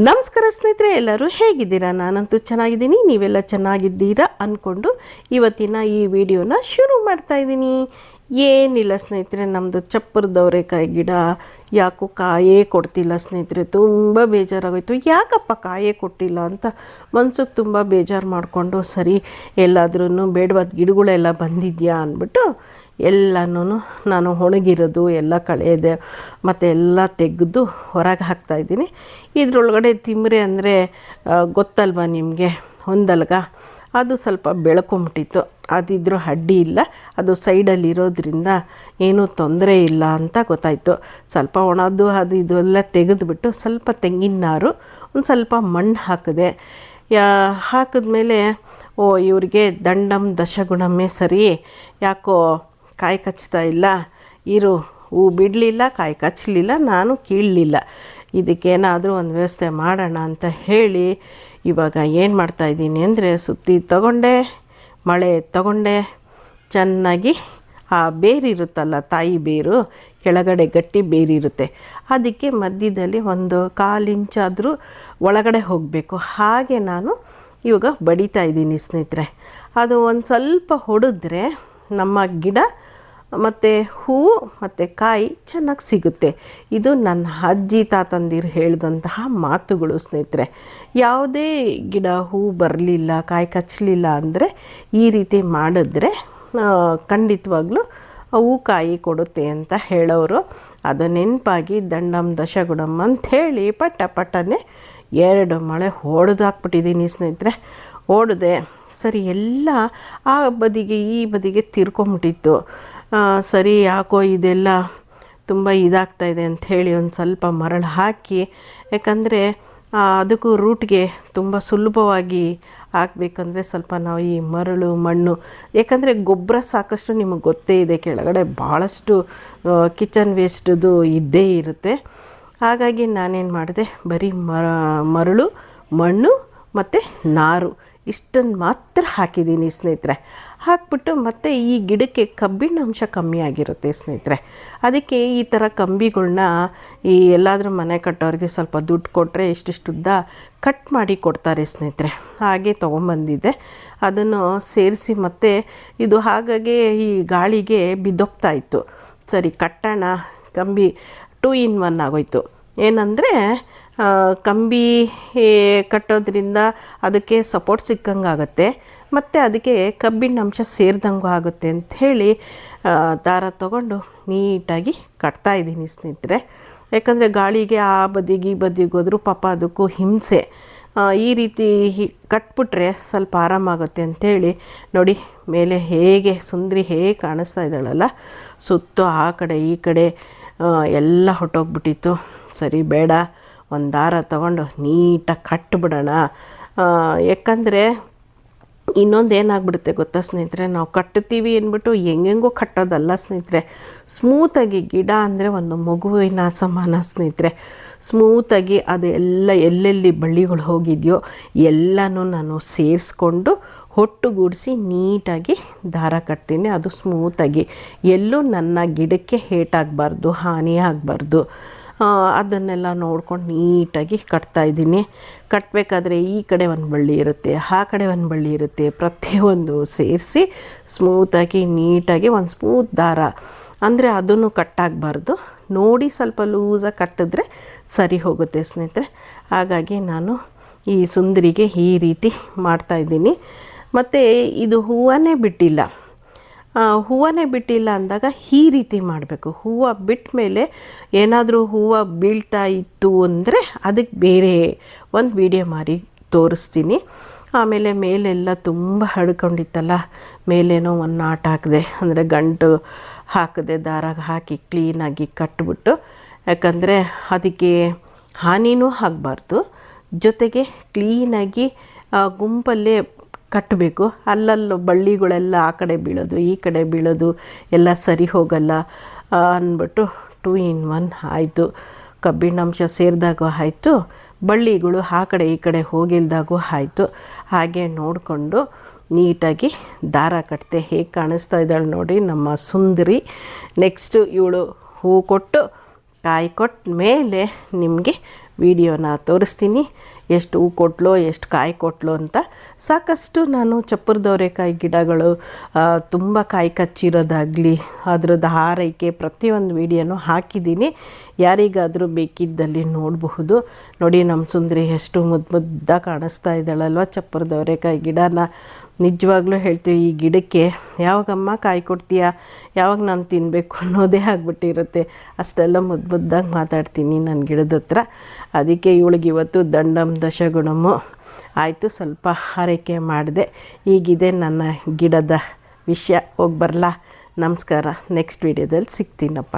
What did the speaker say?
ನಮಸ್ಕಾರ ಸ್ನೇಹಿತರೆ, ಎಲ್ಲರೂ ಹೇಗಿದ್ದೀರಾ? ನಾನಂತೂ ಚೆನ್ನಾಗಿದ್ದೀನಿ, ನೀವೆಲ್ಲ ಚೆನ್ನಾಗಿದ್ದೀರಾ ಅಂದ್ಕೊಂಡು ಇವತ್ತಿನ ಈ ವಿಡಿಯೋನ ಶುರು ಮಾಡ್ತಾ ಇದ್ದೀನಿ. ಏನಿಲ್ಲ ಸ್ನೇಹಿತರೆ, ನಮ್ಮದು ಚಪ್ಪರದವರೆಕಾಯಿ ಗಿಡ ಯಾಕೋ ಕಾಯೇ ಕೊಡ್ತಿಲ್ಲ ಸ್ನೇಹಿತರೆ. ತುಂಬ ಬೇಜಾರಾಗೋಯ್ತು. ಯಾಕಪ್ಪ ಕಾಯೇ ಕೊಟ್ಟಿಲ್ಲ ಅಂತ ಮನ್ಸಿಗೆ ತುಂಬ ಬೇಜಾರು ಮಾಡಿಕೊಂಡು, ಸರಿ ಎಲ್ಲಾದ್ರೂ ಬೇಡವಾದ ಗಿಡಗಳೆಲ್ಲ ಬಂದಿದೆಯಾ ಅಂದ್ಬಿಟ್ಟು ಎಲ್ಲನೂ ನಾನು ಒಣಗಿರೋದು ಎಲ್ಲ ಕಳೆಯದೆ ಮತ್ತು ಎಲ್ಲ ತೆಗೆದು ಹೊರಗೆ ಹಾಕ್ತಾಯಿದ್ದೀನಿ. ಇದರೊಳಗಡೆ ತಿಮ್ಮರೆ ಅಂದರೆ ಗೊತ್ತಲ್ವ ನಿಮಗೆ, ಹೊಂದಲ್ಗ ಅದು ಸ್ವಲ್ಪ ಬೆಳ್ಕೊಂಬಿಟ್ಟಿತ್ತು. ಅದಿದ್ರೂ ಅಡ್ಡಿ ಇಲ್ಲ, ಅದು ಸೈಡಲ್ಲಿರೋದ್ರಿಂದ ಏನೂ ತೊಂದರೆ ಇಲ್ಲ ಅಂತ ಗೊತ್ತಾಯಿತು. ಸ್ವಲ್ಪ ಒಣದು ಅದು ಇದೆಲ್ಲ ತೆಗೆದುಬಿಟ್ಟು ಸ್ವಲ್ಪ ತೆಂಗಿನ ನಾರು ಒಂದು ಸ್ವಲ್ಪ ಮಣ್ಣು ಹಾಕಿದೆ. ಹಾಕಿದ್ಮೇಲೆ ಇವರಿಗೆ ದಂಡಂ ದಶಗುಣಮ್ಮೆ ಸರಿ, ಯಾಕೋ ಕಾಯಿ ಕಚ್ತಾ ಇಲ್ಲ, ಇರು ಹೂ ಬಿಡಲಿಲ್ಲ, ಕಾಯಿ ಕಚ್ಚಲಿಲ್ಲ, ನಾನು ಕೀಳಲಿಲ್ಲ, ಇದಕ್ಕೇನಾದರೂ ಒಂದು ವ್ಯವಸ್ಥೆ ಮಾಡೋಣ ಅಂತ ಹೇಳಿ ಇವಾಗ ಏನು ಮಾಡ್ತಾಯಿದ್ದೀನಿ ಅಂದರೆ, ಸುತ್ತಿ ತಗೊಂಡೆ, ಮಳೆ ತಗೊಂಡೆ, ಚೆನ್ನಾಗಿ ಆ ಬೇರಿರುತ್ತಲ್ಲ, ತಾಯಿ ಬೇರು ಕೆಳಗಡೆ ಗಟ್ಟಿ ಬೇರಿರುತ್ತೆ, ಅದಕ್ಕೆ ಮಧ್ಯದಲ್ಲಿ ಒಂದು 1/4 ಇಂಚಾದರೂ ಒಳಗಡೆ ಹೋಗಬೇಕು. ಹಾಗೆ ನಾನು ಇವಾಗ ಬಡಿತಾ ಇದ್ದೀನಿ ಸ್ನೇಹಿತರೆ. ಅದು ಒಂದು ಸ್ವಲ್ಪ ಹೊಡೆದ್ರೆ ನಮ್ಮ ಗಿಡ ಮತ್ತು ಹೂವು ಮತ್ತು ಕಾಯಿ ಚೆನ್ನಾಗಿ ಸಿಗುತ್ತೆ. ಇದು ನನ್ನ ಅಜ್ಜಿ ತಾತಂದಿರು ಹೇಳಿದಂತಹ ಮಾತುಗಳು ಸ್ನೇಹಿತರೆ. ಯಾವುದೇ ಗಿಡ ಹೂ ಬರಲಿಲ್ಲ, ಕಾಯಿ ಕಚ್ಚಲಿಲ್ಲ ಅಂದರೆ ಈ ರೀತಿ ಮಾಡಿದ್ರೆ ಖಂಡಿತವಾಗ್ಲೂ ಹೂ ಕಾಯಿ ಕೊಡುತ್ತೆ ಅಂತ ಹೇಳೋರು. ಅದು ನೆನಪಾಗಿ ದಂಡಂ ದಶಗುಣಂ ಅಂಥೇಳಿ ಪಟ್ಟನೆ 2 ಮಳೆ ಹೊಡೆದು ಹಾಕ್ಬಿಟ್ಟಿದ್ದೀನಿ ಸ್ನೇಹಿತರೆ. ಹೊಡೆದೆ ಸರಿ, ಎಲ್ಲ ಆ ಬದಿಗೆ ಈ ಬದಿಗೆ ತಿರ್ಕೊಂಬಿಟ್ಟಿತ್ತು. ಸರಿ, ಯಾಕೋ ಇದೆಲ್ಲ ತುಂಬ ಇದಾಗ್ತಾಯಿದೆ ಅಂಥೇಳಿ ಒಂದು ಸ್ವಲ್ಪ ಮರಳು ಹಾಕಿ, ಯಾಕಂದರೆ ಅದಕ್ಕೂ ರೂಟ್ಗೆ ತುಂಬ ಸುಲಭವಾಗಿ ಹಾಕಬೇಕಂದ್ರೆ ಸ್ವಲ್ಪ ನಾವು ಈ ಮರಳು ಮಣ್ಣು, ಯಾಕಂದರೆ ಗೊಬ್ಬರ ಸಾಕಷ್ಟು ನಿಮಗೆ ಗೊತ್ತೇ ಇದೆ, ಕೆಳಗಡೆ ಭಾಳಷ್ಟು ಕಿಚನ್ ವೇಸ್ಟದು ಇದ್ದೇ ಇರುತ್ತೆ. ಹಾಗಾಗಿ ನಾನೇನು ಮಾಡಿದೆ, ಬರೀ ಮರಳು ಮಣ್ಣು ಮತ್ತು ನಾರು ಇಷ್ಟನ್ನು ಮಾತ್ರ ಹಾಕಿದ್ದೀನಿ ಸ್ನೇಹಿತರೆ. ಹಾಕ್ಬಿಟ್ಟು ಮತ್ತು ಈ ಗಿಡಕ್ಕೆ ಕಬ್ಬಿಣ ಅಂಶ ಕಮ್ಮಿ ಆಗಿರುತ್ತೆ ಸ್ನೇಹಿತರೆ. ಅದಕ್ಕೆ ಈ ಥರ ಕಂಬಿಗಳ್ನ ಈ ಎಲ್ಲಾದರೂ ಮನೆ ಕಟ್ಟೋರಿಗೆ ಸ್ವಲ್ಪ ದುಡ್ಡು ಕೊಟ್ಟರೆ ಇಷ್ಟಿಷ್ಟುದ್ದ ಕಟ್ ಮಾಡಿ ಕೊಡ್ತಾರೆ ಸ್ನೇಹಿತರೆ. ಹಾಗೆ ತೊಗೊಂಬಂದಿದ್ದೆ, ಅದನ್ನು ಸೇರಿಸಿ ಮತ್ತು ಇದು ಹಾಗಾಗಿ ಈ ಗಾಳಿಗೆ ಬಿದ್ದೋಗ್ತಾ ಇತ್ತು. ಸರಿ ಕಟ್ಟೋಣ, ಕಂಬಿ 2 in 1 ಆಗೋಯ್ತು. ಏನಂದರೆ ಕಂಬಿ ಕಟ್ಟೋದ್ರಿಂದ ಅದಕ್ಕೆ ಸಪೋರ್ಟ್ ಸಿಕ್ಕಂಗೆ ಆಗುತ್ತೆ ಮತ್ತು ಅದಕ್ಕೆ ಕಬ್ಬಿಣ ಅಂಶ ಸೇರಿದಂಗೂ ಆಗುತ್ತೆ ಅಂಥೇಳಿ ದಾರ ತಗೊಂಡು ನೀಟಾಗಿ ಕಟ್ತಾಯಿದ್ದೀನಿ ಸ್ನೇಹಿತರೆ. ಯಾಕಂದರೆ ಗಾಳಿಗೆ ಆ ಬದಿಗೆ ಈ ಬದಿಗೆ ಹೋದರೂ ಪಾಪ ಅದಕ್ಕೂ ಹಿಂಸೆ. ಈ ರೀತಿ ಕಟ್ಬಿಟ್ರೆ ಸ್ವಲ್ಪ ಆರಾಮಾಗುತ್ತೆ ಅಂಥೇಳಿ ನೋಡಿ, ಮೇಲೆ ಹೇಗೆ ಸುಂದರಿ ಹೇಗೆ ಕಾಣಿಸ್ತಾ ಇದ್ದಾಳಲ್ಲ, ಸುತ್ತು ಆ ಕಡೆ ಈ ಕಡೆ ಎಲ್ಲ ಹೊಟ್ಟೋಗ್ಬಿಟ್ಟಿತ್ತು. ಸರಿ ಬೇಡ, ಒಂದು ದಾರ ತಗೊಂಡು ನೀಟಾಗಿ ಕಟ್ಟಿಬಿಡೋಣ. ಯಾಕಂದರೆ ಇನ್ನೊಂದು ಏನಾಗ್ಬಿಡುತ್ತೆ ಗೊತ್ತಾ ಸ್ನೇಹಿತರೆ, ನಾವು ಕಟ್ಟುತ್ತೀವಿ ಅಂದ್ಬಿಟ್ಟು ಹೆಂಗೆಂಗೋ ಕಟ್ಟೋದಲ್ಲ ಸ್ನೇಹಿತರೆ. ಸ್ಮೂತಾಗಿ ಗಿಡ ಅಂದರೆ ಒಂದು ಮಗುವಿನ ಸಮಾನ ಸ್ನೇಹಿತರೆ. ಸ್ಮೂತಾಗಿ ಅದು ಎಲ್ಲ ಎಲ್ಲೆಲ್ಲಿ ಬಳ್ಳಿಗಳು ಹೋಗಿದೆಯೋ ಎಲ್ಲನೂ ನಾನು ಸೇರಿಸ್ಕೊಂಡು ಒಟ್ಟುಗೂಡಿಸಿ ನೀಟಾಗಿ ದಾರ ಕಟ್ತೀನಿ. ಅದು ಸ್ಮೂತಾಗಿ ಎಲ್ಲೂ ನನ್ನ ಗಿಡಕ್ಕೆ ಹೇಟಾಗಬಾರ್ದು, ಹಾನಿ ಆಗಬಾರ್ದು, ಅದನ್ನೆಲ್ಲ ನೋಡ್ಕೊಂಡು ನೀಟಾಗಿ ಕಟ್ತಾಯಿದ್ದೀನಿ. ಕಟ್ಟಬೇಕಾದ್ರೆ ಈ ಕಡೆ ಒಂದು ಬಳ್ಳಿ ಇರುತ್ತೆ, ಆ ಕಡೆ ಒಂದು ಬಳ್ಳಿ ಇರುತ್ತೆ, ಪ್ರತಿಯೊಂದು ಸೇರಿಸಿ ಸ್ಮೂತಾಗಿ ನೀಟಾಗಿ ಒಂದು ಸ್ಮೂತ್ ದಾರ ಅಂದರೆ ಅದನ್ನು ಕಟ್ಟಾಗಬಾರ್ದು, ನೋಡಿ ಸ್ವಲ್ಪ ಲೂಸಾಗಿ ಕಟ್ಟಿದ್ರೆ ಸರಿ ಹೋಗುತ್ತೆ ಸ್ನೇಹಿತರೆ. ಹಾಗಾಗಿ ನಾನು ಈ ಸುಂದರಿಗೆ ಈ ರೀತಿ ಮಾಡ್ತಾಯಿದ್ದೀನಿ. ಮತ್ತು ಇದು ಹೂವನ್ನೇ ಬಿಟ್ಟಿಲ್ಲ ಅಂದಾಗ ಈ ರೀತಿ ಮಾಡಬೇಕು. ಹೂವು ಬಿಟ್ಟ ಮೇಲೆ ಏನಾದರೂ ಹೂವು ಬೀಳ್ತಾ ಇತ್ತು ಅಂದರೆ ಅದಕ್ಕೆ ಬೇರೆ ಒಂದು ವಿಡಿಯೋ ಮಾಡಿ ತೋರಿಸ್ತೀನಿ. ಆಮೇಲೆ ಮೇಲೆಲ್ಲ ತುಂಬ ಹಡ್ಕೊಂಡಿತ್ತಲ್ಲ, ಮೇಲೇನೋ ಒಂದು ನಾಟ್ ಹಾಕಿದೆ, ಅಂದರೆ ಗಂಟು ಹಾಕಿದೆ, ದಾರ ಹಾಕಿ ಕ್ಲೀನಾಗಿ ಕಟ್ಬಿಟ್ಟು. ಯಾಕಂದರೆ ಅದಕ್ಕೆ ಹಾನಿನೂ ಆಗಬಾರ್ದು, ಜೊತೆಗೆ ಕ್ಲೀನಾಗಿ ಗುಂಪಲ್ಲೇ ಕಟ್ಟಬೇಕು. ಅಲ್ಲಲ್ಲೂ ಬಳ್ಳಿಗಳೆಲ್ಲ ಆ ಕಡೆ ಬೀಳೋದು ಈ ಕಡೆ ಬೀಳೋದು ಎಲ್ಲ ಸರಿ ಹೋಗಲ್ಲ ಅಂದ್ಬಿಟ್ಟು 2 in 1 ಆಯಿತು. ಕಬ್ಬಿಣಾಂಶ ಸೇರಿದಾಗೂ ಆಯಿತು, ಬಳ್ಳಿಗಳು ಆ ಕಡೆ ಈ ಕಡೆ ಹೋಗಿಲ್ದಾಗೂ ಆಯಿತು. ಹಾಗೆ ನೋಡಿಕೊಂಡು ನೀಟಾಗಿ ದಾರ ಕಟ್ತೆ. ಹೇಗೆ ಕಾಣಿಸ್ತಾ ಇದ್ದಾಳೆ ನೋಡಿ ನಮ್ಮ ಸುಂದರಿ. ನೆಕ್ಸ್ಟು ಇವಳು ಹೂ ಕೊಟ್ಟು ಕಾಯಿ ಕೊಟ್ಟ ಮೇಲೆ ನಿಮಗೆ ವಿಡಿಯೋನ ತೋರಿಸ್ತೀನಿ. ಎಷ್ಟು ಹೂ ಕೊಟ್ಲೋ ಎಷ್ಟು ಕಾಯಿ ಕೊಟ್ಲೋ ಅಂತ. ಸಾಕಷ್ಟು ನಾನು ಚಪ್ಪರದವರೆಕಾಯಿ ಗಿಡಗಳು ತುಂಬ ಕಾಯಿ ಕಚ್ಚಿರೋದಾಗಲಿ ಅದರದ್ದು ಆರೈಕೆ ಪ್ರತಿಯೊಂದು ವಿಡಿಯೋನೂ ಹಾಕಿದ್ದೀನಿ. ಯಾರಿಗಾದರೂ ಬೇಕಿದ್ದಲ್ಲಿ ನೋಡಬಹುದು. ನೋಡಿ ನಮ್ಮ ಸುಂದರಿ ಎಷ್ಟು ಮುದ್ದಾಗಿ ಕಾಣಿಸ್ತಾ ಇದ್ದಾಳಲ್ವ ಚಪ್ಪರದವರೆಕಾಯಿ ಗಿಡನ. ನಿಜವಾಗ್ಲೂ ಹೇಳ್ತೀವಿ, ಈ ಗಿಡಕ್ಕೆ ಯಾವಾಗಮ್ಮ ಕಾಯಿ ಕೊಡ್ತೀಯಾ, ಯಾವಾಗ ನಾನು ತಿನ್ನಬೇಕು ಅನ್ನೋದೇ ಆಗ್ಬಿಟ್ಟಿರುತ್ತೆ. ಅಷ್ಟೆಲ್ಲ ಮುದ್ದಾಗಿ ಮಾತಾಡ್ತೀನಿ ನನ್ನ ಗಿಡದ ಹತ್ರ. ಅದಕ್ಕೆ ಇವಳಿಗೆ ಇವತ್ತು ದಂಡಂ ದಶಗುಣಮು ಆಯಿತು, ಸ್ವಲ್ಪ ಆರೈಕೆ ಮಾಡಿದೆ. ಈಗಿದೆ ನನ್ನ ಗಿಡದ ವಿಷಯ. ಹೋಗಿ ಬರಲಾ? ನಮಸ್ಕಾರ. ನೆಕ್ಸ್ಟ್ ವಿಡಿಯೋದಲ್ಲಿ ಸಿಗ್ತೀನಪ್ಪ.